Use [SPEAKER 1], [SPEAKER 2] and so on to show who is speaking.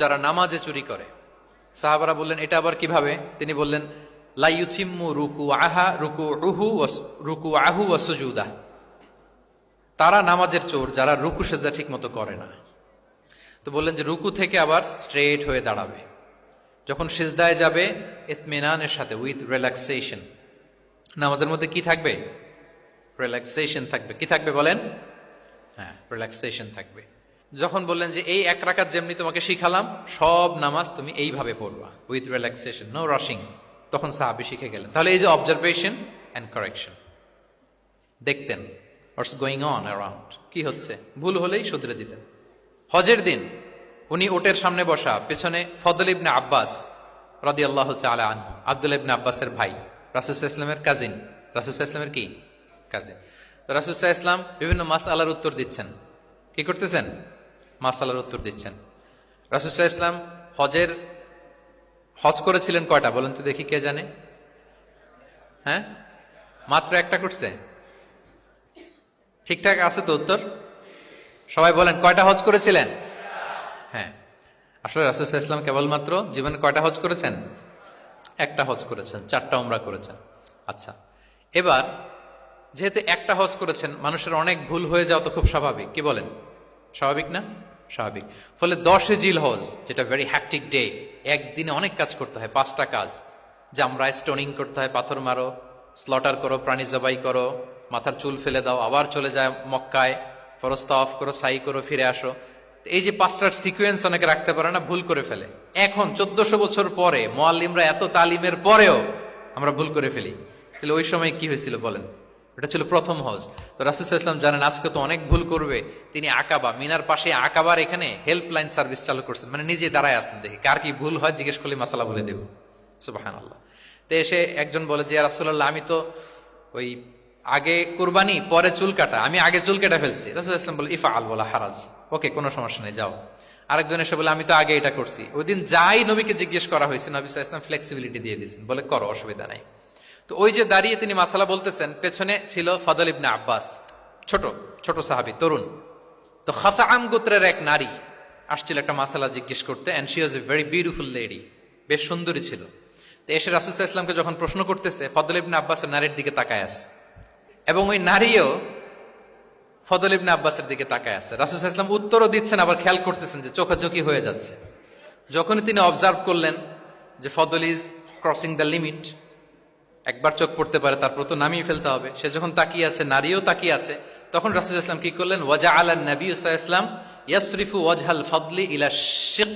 [SPEAKER 1] যারা নামাজে চুরি করে, সাহাবারা বললেন এটা আবার কিভাবে? তিনি বললেন লা ইউতিম্মু রুকুআহু ওয়া সুজুদাহ, তারা নামাজের চোর যারা রুকু সেজদা ঠিক মতো করে না। তো বললেন যে রুকু থেকে আবার স্ট্রেট হয়ে দাঁড়াবে, যখন সিজদায় যাবে ইতমিনানের সাথে, উইথ রিল্যাক্সেশন। নামাজের মধ্যে কি থাকবে? রিল্যাক্সেশন থাকবে। কি থাকবে বলেন? হ্যাঁ, রিল্যাক্সেশন থাকবে। যখন বললেন যে এই এক রাকাত যেমনি তোমাকে শিখালাম, সব নামাজ তুমি এইভাবে পড়বা, উইথ রিল্যাক্সেশন, নো রাশিং, তখন সাহাবী শিখে গেলেন। তাহলে এই যে অবজারভেশন অ্যান্ড কারেকশন, দেখতেন হোয়াটস গোয়িং অন অ্যারাউন্ড, কি হচ্ছে, ভুল হলেই শুধরে দিতেন। হজের দিন উনি ওটের সামনে বসা, পেছনে ফদল ইবনে আব্বাস রাদিয়াল্লাহু তাআলা আনহু, আব্দুল্লাহ ইবনে আব্বাসের ভাই, রাসূল সাল্লাল্লাহু আলাইহি ওয়াসাল্লামের কাজিন, রাসূল সাল্লাল্লাহু আলাইহি ওয়াসাল্লামের কি কাজিন। রাসূল সাল্লাল্লাহু আলাইহি ওয়াসাল্লাম বিভিন্ন মাসআলার উত্তর দিচ্ছেন। কি করতেছেন? মাসআলার উত্তর দিচ্ছেন। রাসূল সাল্লাল্লাহু আলাইহি ওয়াসাল্লাম হজ করেছিলেন কয়টা বলেন তো দেখি, কে জানে? হ্যাঁ, মাত্র একটা করছে। ঠিকঠাক আছে তো উত্তর? সবাই বলেন কয়টা হজ করেছিলেন? হ্যাঁ, আসলে রাসূল সাল্লাল্লাহু আলাইহি ওয়াসাল্লাম কেবলমাত্র জীবনে কয়টা হজ করেছেন? একটা হজ করেছেন, 4টা উমরা করেছেন। আচ্ছা, এবার যেহেতু একটা হজ করেছেন, মানুষের অনেক ভুল হয়ে যাওয়া তো খুব স্বাভাবিক। কি বলেন? স্বাভাবিক না? স্বাভাবিক। ফলে 10 জিলহজ, যেটা ভেরি হ্যাকটিক ডে, একদিনে অনেক কাজ করতে হয়, 5টা কাজ। জামরায় স্টোনিং করতে হয়, পাথর মারো, স্লটার করো, প্রাণী জবাই করো, মাথার চুল ফেলে দাও, আবার চলে যায় মক্কায়, ফরজ তাওয়াফ করো, সাই করো, ফিরে আসো। এই যে 5টার সিকোয়েন্স অনেকে রাখতে পারে না, ভুল করে ফেলে। এখন 1400 বছর পরে, মুআল্লিমরা এত তালিমের পরেও আমরা ভুল করে ফেলি। তাহলে ওই সময় কি হয়েছিল বলেন? এটা ছিল প্রথম হজ। তো রাসূল সাল্লাল্লাহু আলাইহি ওয়াসাল্লাম জানেন আজকে তো অনেক ভুল করবে, তিনি আকাবা, মিনার পাশে আকাবার এখানে হেল্পলাইন সার্ভিস চালু করছেন, মানে নিজে দাঁড়ায় আছেন, দেখি কার কি ভুল হয় জিজ্ঞেস করলে মাসালা বলে দেব। সুবহানাল্লাহ। তো এসে একজন বলে যে ইয়া রাসূলুল্লাহ, আমি তো ওই আগে কুরবানি পরে চুল কাটা, আমি আগে চুল কেটে ফেলছি। রাসূল সাল্লাল্লাহু আলাইহি ওয়াসাল্লাম বলে ইফআল ওয়ালা হারাজ, ওকে, কোনো সমস্যা নেই, যাও। আরেকজন এসে বলে আমি তো আগে এটা করছি। ওই দিন যাই নবীকে জিজ্ঞেস করা হয়েছে, নবী সাল্লাল্লাহু আলাইহি ওয়াসাল্লাম ফ্লেক্সিবিলিটি দিয়ে দিয়েছেন, বলে করো, অসুবিধা নাই। তো ওই যে দাঁড়িয়ে তিনি মাসালা বলতেছেন, পেছনে ছিল ফদল ইবনে আব্বাস, ছোট ছোট সাহাবী, তরুণ। তো খাসাআম গোত্রের এক নারী আসছিল একটা মাসালা জিজ্ঞেস করতে, and she was a very beautiful lady, বেশ সুন্দরী ছিল। তো এসে রাসূল সাল্লাল্লাহু আলাইহি ওয়াসাল্লামকে যখন প্রশ্ন করতেছে, ফদল ইবনে আব্বাসের নারীর দিকে তাকায় আছে, এবং ওই নারীও ফদল ইবনে আব্বাসের দিকে তাকায় আছে। রাসূল সাল্লাল্লাহু আলাইহি ওয়াসাল্লাম উত্তরও দিচ্ছেন, আবার খেয়াল করতেছেন যে চোখাচোখি হয়ে যাচ্ছে। যখনই তিনি অবজার্ভ করলেন যে ফদল ইজ ক্রসিং দ্য লিমিট, একবার চোখ পড়তে পারে, তারপর তো নামিয়ে ফেলতে হবে, সে যখন তাকিয়ে আছে, নারীও তাকিয়ে আছে, তখন রাসূল সাল্লাল্লাহু আলাইহি ওয়াসাল্লাম কি করলেন? ওয়াজআআলা নবী সাল্লাল্লাহু আলাইহি ওয়াসাল্লাম ইয়াসরিফু ওয়াজহাল ফাদলি ইলা শিক